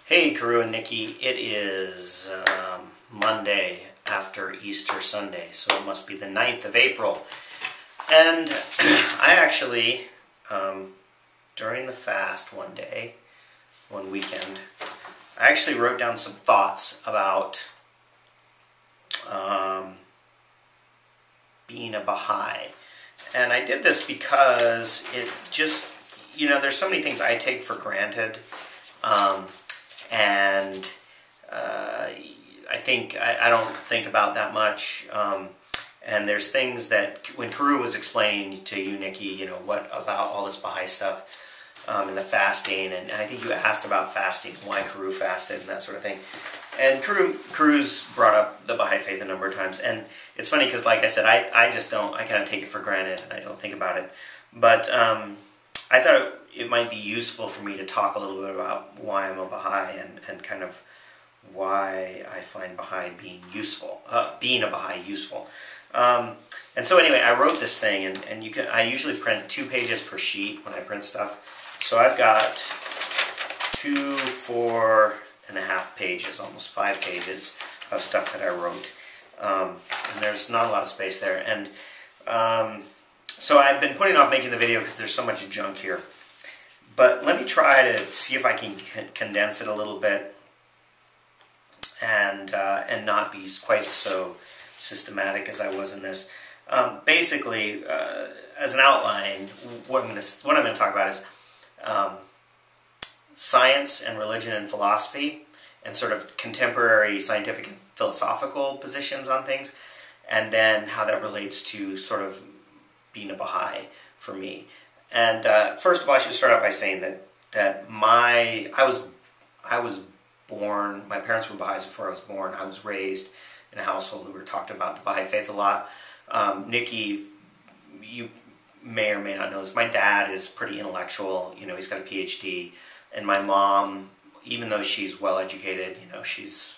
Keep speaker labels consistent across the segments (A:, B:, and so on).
A: Hey, Karu and Nikki, it is Monday after Easter Sunday, so it must be the 9th of April. And I actually, during the fast one weekend, I actually wrote down some thoughts about being a Baha'i. And I did this because it just, there's so many things I take for granted. I think I don't think about that much. And there's things that when Karu was explaining to you, Nikki, what about all this Baha'i stuff and the fasting, and I think you asked about fasting, why Karu fasted, and that sort of thing. And Karu's brought up the Baha'i faith a number of times, and it's funny because, like I said, I just don't. I kind of take it for granted, and I don't think about it. But I thought it might be useful for me to talk a little bit about why I'm a Baha'i and kind of why I find Baha'i being a Baha'i useful. And so anyway, I wrote this thing, and I usually print 2 pages per sheet when I print stuff. So I've got 2 4.5 pages, almost 5 pages of stuff that I wrote. And there's not a lot of space there. And so I've been putting off making the video because there's so much junk here. But let me try to see if I can condense it a little bit and not be quite so systematic as I was in this. Basically, as an outline, what I'm going to talk about is science and religion and philosophy, and sort of contemporary scientific and philosophical positions on things, and then how that relates to sort of being a Baha'i for me. And first of all, I should start out by saying that I was born. My parents were Baha'is before I was born. I was raised in a household where we talked about the Baha'i faith a lot. Nikki, you may or may not know this. My dad is pretty intellectual. He's got a PhD, and my mom, even though she's well educated, she's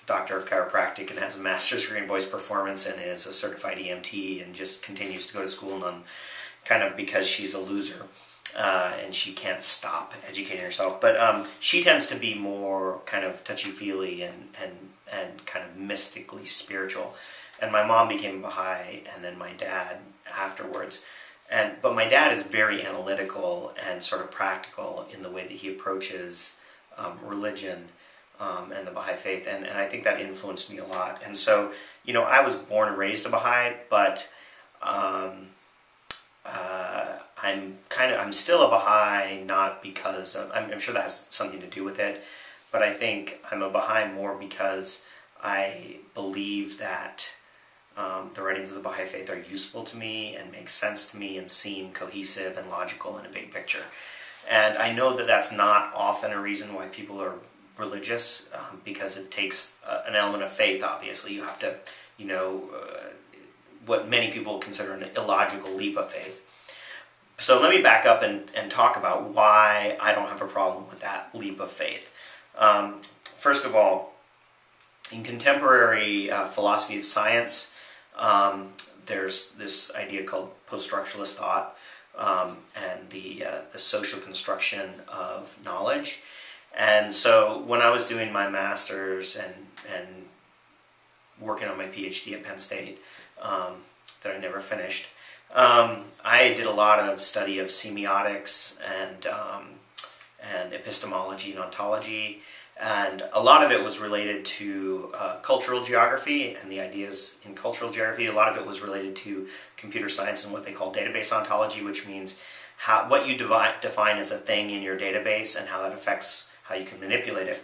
A: a doctor of chiropractic and has a master's degree in voice performance and is a certified EMT and just continues to go to school kind of because she's a loser and she can't stop educating herself. But she tends to be more kind of touchy-feely and kind of mystically spiritual. And my mom became Baha'i, and then my dad afterwards. But my dad is very analytical and sort of practical in the way that he approaches religion and the Baha'i faith, and I think that influenced me a lot. And so, I was born and raised a Baha'i, but I'm still a Baha'i, not because I'm sure that has something to do with it, but I think I'm a Baha'i more because I believe that the writings of the Baha'i faith are useful to me and make sense to me and seem cohesive and logical in a big picture. And I know that that's not often a reason why people are religious, because it takes an element of faith, obviously. You have to, what many people consider an illogical leap of faith. So let me back up and talk about why I don't have a problem with that leap of faith. First of all, in contemporary philosophy of science, there's this idea called post-structuralist thought and the social construction of knowledge. And so when I was doing my master's and working on my PhD at Penn State, that I never finished, I did a lot of study of semiotics and epistemology and ontology, and a lot of it was related to cultural geography and the ideas in cultural geography. A lot of it was related to computer science and what they call database ontology, which means what you define as a thing in your database and how that affects how you can manipulate it.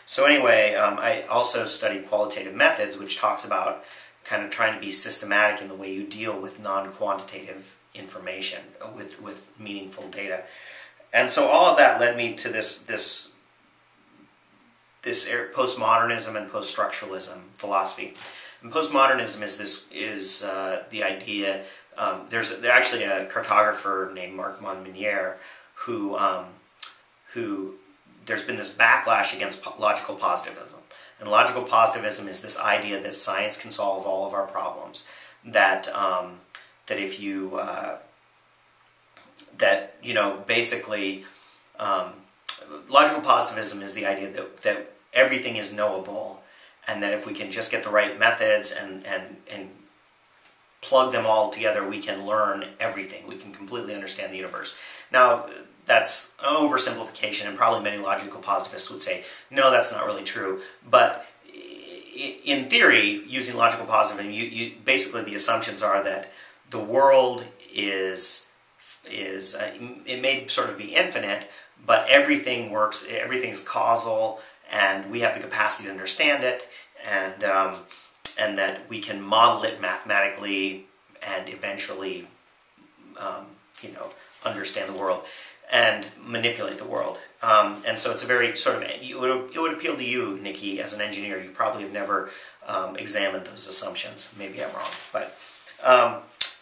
A: So anyway, I also studied qualitative methods, which talks about kind of trying to be systematic in the way you deal with non-quantitative information, with meaningful data. And so all of that led me to this postmodernism and post-structuralism philosophy. And postmodernism is the idea. There's actually a cartographer named Marc Monminier who there's been this backlash against logical positivism. And logical positivism is this idea that science can solve all of our problems. That if you basically logical positivism is the idea that everything is knowable, and that if we can just get the right methods and plug them all together, we can learn everything. We can completely understand the universe. Now, that's an oversimplification, and probably many logical positivists would say, no, that's not really true. But in theory, using logical positivism, basically the assumptions are that the world is it may sort of be infinite, but everything works, everything's causal, and we have the capacity to understand it, and that we can model it mathematically and eventually, understand the world and manipulate the world. And so it's a very sort of, it would appeal to you, Nikki, as an engineer. You probably have never examined those assumptions. Maybe I'm wrong.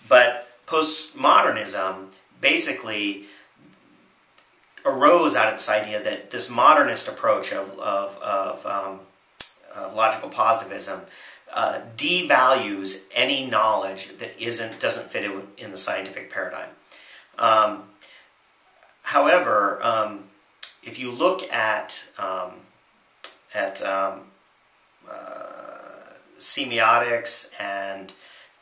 A: But postmodernism basically arose out of this idea that this modernist approach of logical positivism devalues any knowledge that doesn't fit in the scientific paradigm. However, if you look at semiotics and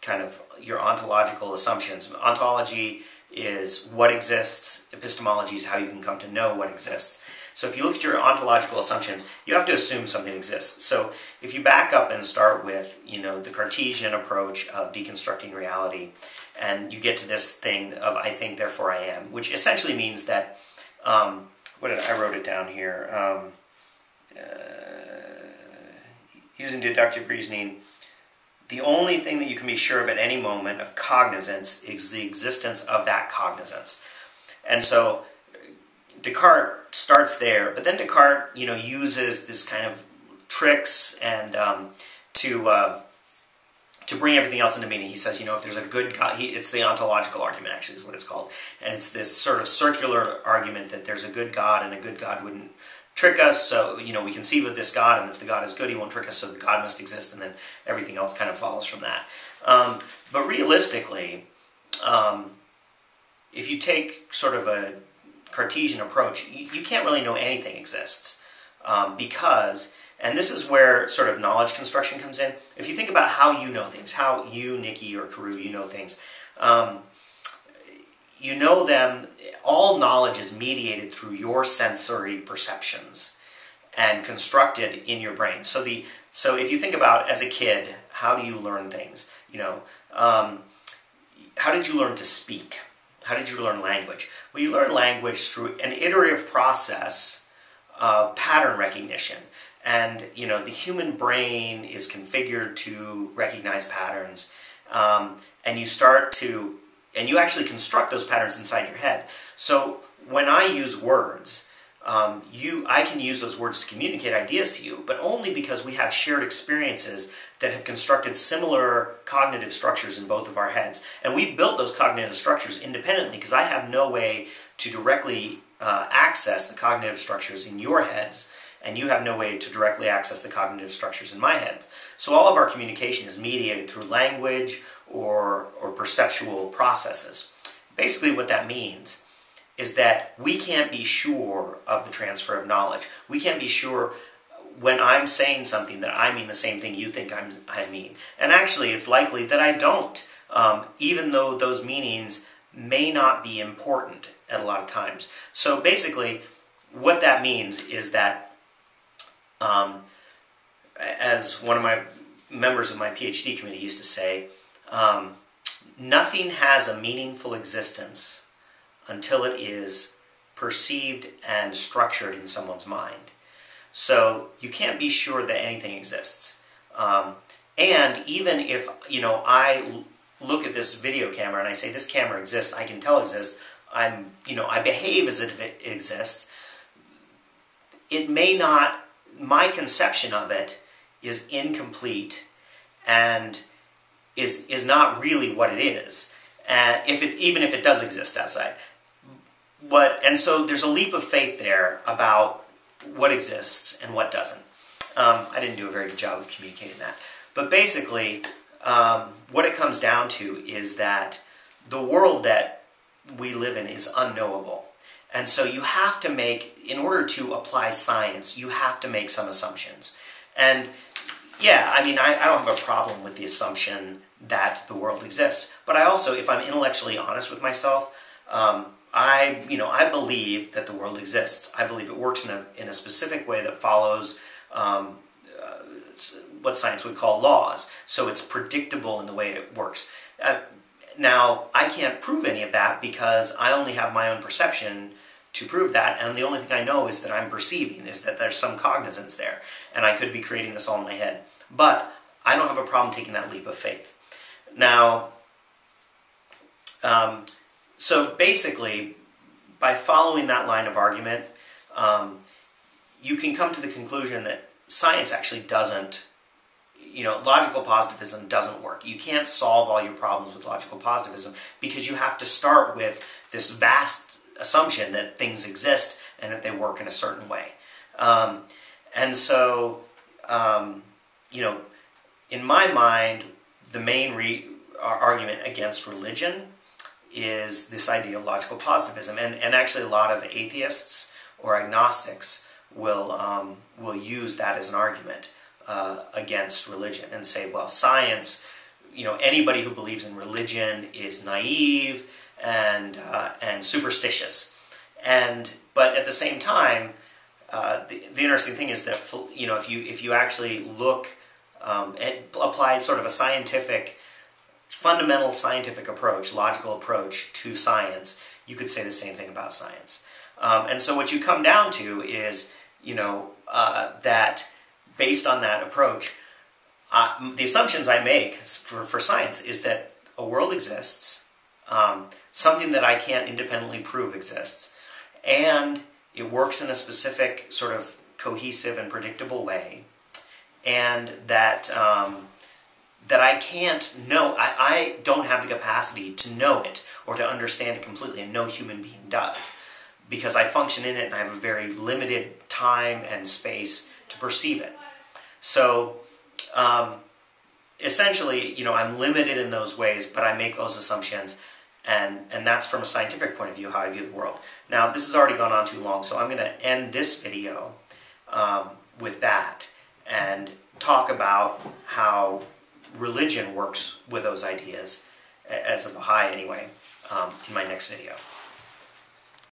A: kind of your ontological assumptions, ontology is what exists, epistemology is how you can come to know what exists. So if you look at your ontological assumptions, you have to assume something exists. So if you back up and start with, the Cartesian approach of deconstructing reality, and you get to this thing of I think, therefore I am, which essentially means that, I wrote it down here, using deductive reasoning, the only thing that you can be sure of at any moment of cognizance is the existence of that cognizance. And so Descartes starts there, but then Descartes, uses this kind of tricks and to bring everything else into meaning. He says, if there's a good God, it's the ontological argument, actually, is what it's called. And it's this sort of circular argument that there's a good God, and a good God wouldn't trick us, so, we conceive of this God, and if the God is good, he won't trick us, so God must exist, and then everything else kind of follows from that. But realistically, if you take sort of a Cartesian approach, you can't really know anything exists, because, and this is where sort of knowledge construction comes in. If you think about how you know things, how you, Nikki, or Karu, you know things, you know them, all knowledge is mediated through your sensory perceptions and constructed in your brain. So if you think about, as a kid, how do you learn things? How did you learn to speak? How did you learn language? Well, you learn language through an iterative process of pattern recognition. And, the human brain is configured to recognize patterns. And you actually construct those patterns inside your head. So when I use words, I can use those words to communicate ideas to you, but only because we have shared experiences that have constructed similar cognitive structures in both of our heads. And we've built those cognitive structures independently, because I have no way to directly access the cognitive structures in your heads, and you have no way to directly access the cognitive structures in my head. So all of our communication is mediated through language or perceptual processes. Basically what that means is that we can't be sure of the transfer of knowledge. We can't be sure when I'm saying something that I mean the same thing you think I mean. And actually it's likely that I don't, even though those meanings may not be important at a lot of times. So basically what that means is that as one of my members of my PhD committee used to say, nothing has a meaningful existence until it is perceived and structured in someone's mind. So you can't be sure that anything exists. And even if, I look at this video camera and I say this camera exists, I can tell it exists, I behave as if it exists, it may not, my conception of it is incomplete and is not really what it is, even if it does exist outside. And so there's a leap of faith there about what exists and what doesn't. I didn't do a very good job of communicating that. But basically, what it comes down to is that the world that we live in is unknowable. And so you have to make, in order to apply science, you have to make some assumptions. And yeah, I mean, I don't have a problem with the assumption that the world exists. But I also, if I'm intellectually honest with myself, I believe that the world exists. I believe it works in a specific way that follows what science would call laws. So it's predictable in the way it works. Now, I can't prove any of that because I only have my own perception to prove that, and the only thing I know is that I'm perceiving, is that there's some cognizance there, and I could be creating this all in my head. But I don't have a problem taking that leap of faith. Now, so basically, by following that line of argument, you can come to the conclusion that science actually doesn't, logical positivism doesn't work. You can't solve all your problems with logical positivism because you have to start with this vast assumption that things exist and that they work in a certain way. And so, in my mind, the main argument against religion is this idea of logical positivism. And actually a lot of atheists or agnostics will use that as an argument against religion and say, well, science, anybody who believes in religion is naive and superstitious. But at the same time, the interesting thing is that if you actually look and apply sort of a fundamental scientific approach, logical approach to science, you could say the same thing about science. And so what you come down to is, that based on that approach, the assumptions I make for science is that a world exists, something that I can't independently prove exists, and it works in a specific sort of cohesive and predictable way, and that that I can't know, I don't have the capacity to know it or to understand it completely, and no human being does, because I function in it and I have a very limited time and space to perceive it. So essentially, I'm limited in those ways, but I make those assumptions, and that's from a scientific point of view how I view the world. Now, this has already gone on too long, so I'm going to end this video with that and talk about how religion works with those ideas, as a Baha'i anyway, in my next video.